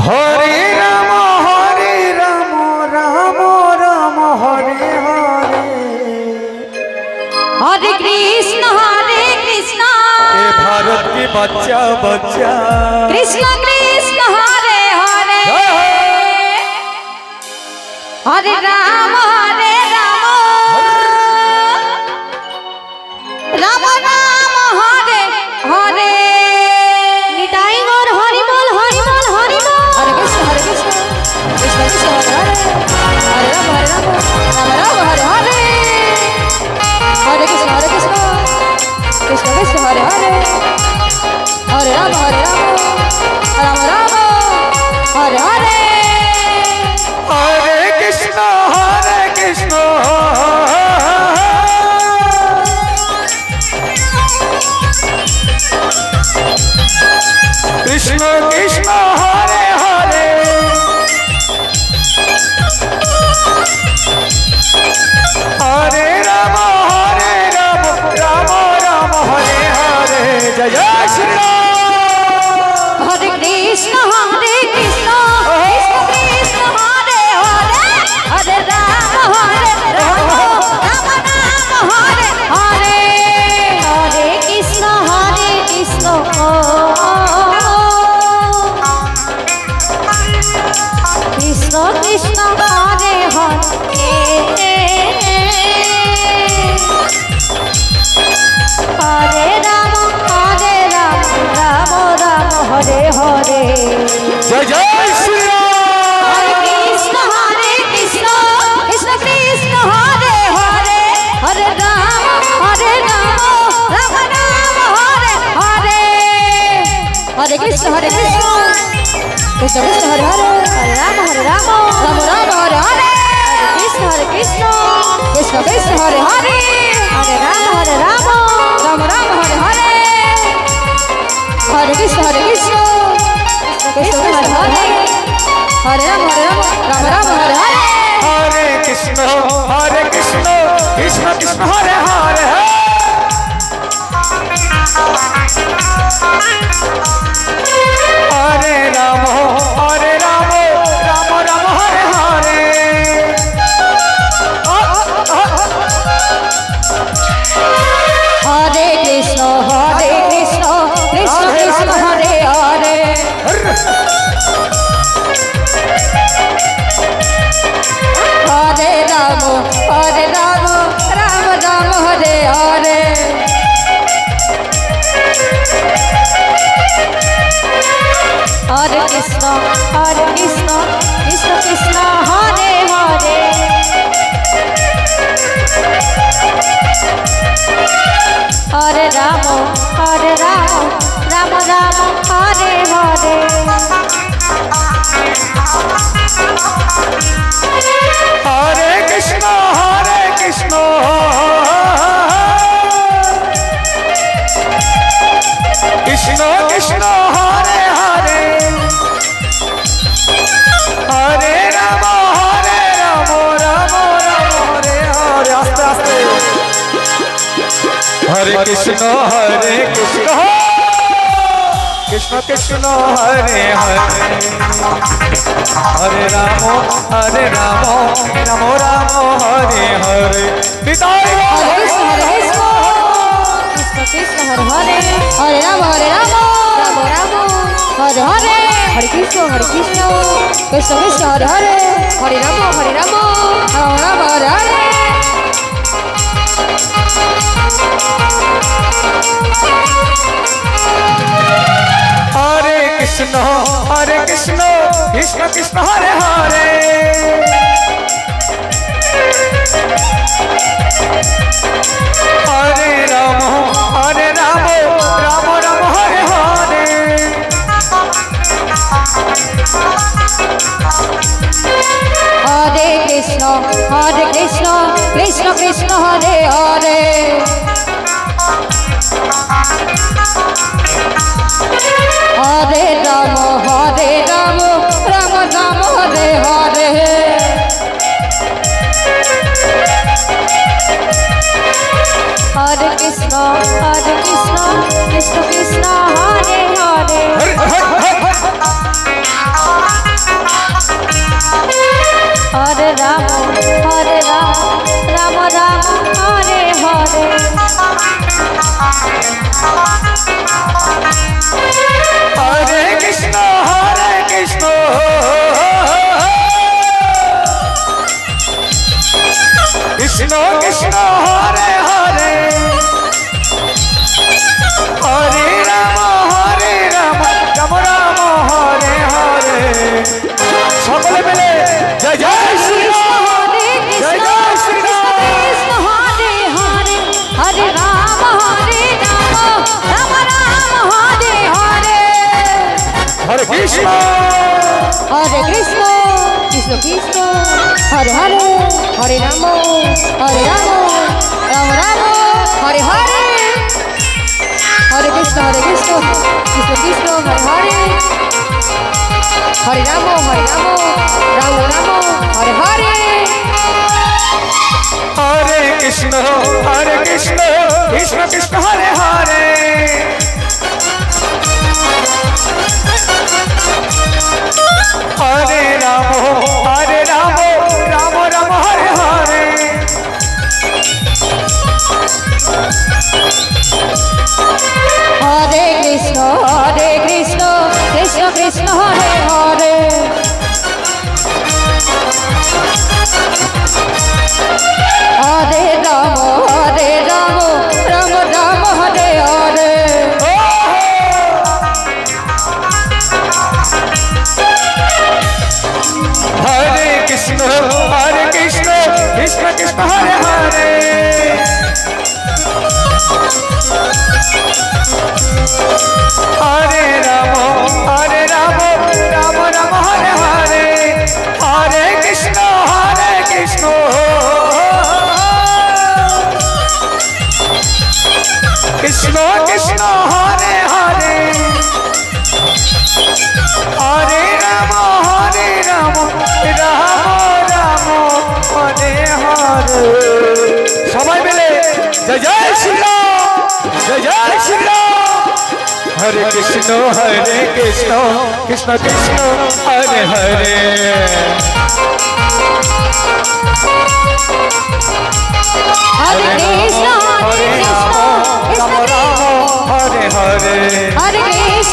হরে রাম রাম রাম হরে হরে हरे कृष्ण ये भारत की बच्चा बच्चा कृष्ण कृष्ण हरे हरे हरे राम राम राम हरे हरे निताई गौर हरि बोल हरि बोल हरि बोल हरे कृष्ण कृष्ण कृष्ण हरे हरे राम राम राम हरे हरे हरे कृष्ण कृष्ण कृष्ण हरे हरे हरे राम राम राम हरे हरे हरे कृष्ण कृष्ण कृष्ण हरे हरे हरे राम राम राम हरे हरे जय जय श्री राम हरे कृष्ण कृष्ण कृष्ण हरे हरे हरे राम राम राम हरे हरे हरे कृष्ण कृष्ण कृष्ण हरे हरे हरे राम राम राम हरे हरे जय जय श्री राम हरे कृष्ण कृष्ण कृष्ण हरे हरे हरे राम राम राम हरे हरे हरे कृष्ण कृष्ण कृष्ण हरे हरे हरे राम राम राम हरे हरे हरे कृष्ण कृष्ण कृष्ण हरे हरे हरे राम राम राम हरे हरे हरे कृष्ण कृष्ण कृष्ण हरे हरे हरे राम राम हरे हरे हरे कृष्ण कृष्ण कृष्ण हरे हरे हरे राम राम हरे हरे हरे कृष्ण कृष्ण कृष्ण हरे हरे हरे राम राम राम हरे हरे हरे कृष्ण कृष्ण कृष्ण हरे हरे हरे राम राम हरे हरे हरे कृष्ण कृष्ण कृष्ण हरे हरे हरे राम राम हरे हरे आस्ते आस्ते हरे कृष्ण कृष्ण कृष्ण हरे हरे हरे राम राम हरे हरे निताई हरे कृष्ण कृष्ण हरे हरे हरे राम राम हरे हरे हरे कृष्ण कृष्ण कृष्ण हरे हरे हरे राम राम हरे हरे हरे कृष्ण कृष्ण कृष्ण हरे हरे हरे राम राम हरे हरे हरे कृष्ण कृष्ण कृष्ण हरे हरे हरे राम राम राम हरे हरे हरे कृष्ण कृष्ण कृष्ण हरे हरे কৃষ্ণ কৃষ্ণ হরে হরে হরে রাম রাম রাম হরে হরে সকলে মিলে জয় জয় শ্রী রাম হরে জয় কৃষ্ণ জয় শ্রী রাম কৃষ্ণ হরে হরে হরে রাম রাম রাম হরে হরে হরে কৃষ্ণ হরে কৃষ্ণ কৃষ্ণ কৃষ্ণ হরে হরে হরে রাম রাম রাম হরে হরে হরে কৃষ্ণ কৃষ্ণ কৃষ্ণ হরে হরে হরে রাম রাম রাম হরে হরে হরে কৃষ্ণ কৃষ্ণ কৃষ্ণ হরে হরে হরে রাম রাম রাম হরে হরে হরে কৃষ্ণ কৃষ্ণ কৃষ্ণ হরে হরে হরে রাম রাম রাম হরে হরে হরে কৃষ্ণ কৃষ্ণ কৃষ্ণ হরে হরে হরে রাম রাম রাম হরে হরে হরে কৃষ্ণ কৃষ্ণ কৃষ্ণ হরে হরে হরে রাম রাম রাম হরে হরে সবাই মিলে জয় জয় শ্রী রাম জয় জয় শ্রী রাম হরে কৃষ্ণ কৃষ্ণ কৃষ্ণ হরে হরে হরে কৃষ্ণ হরে রাম রাম রাম হরে হরে হরে কৃষ্ণ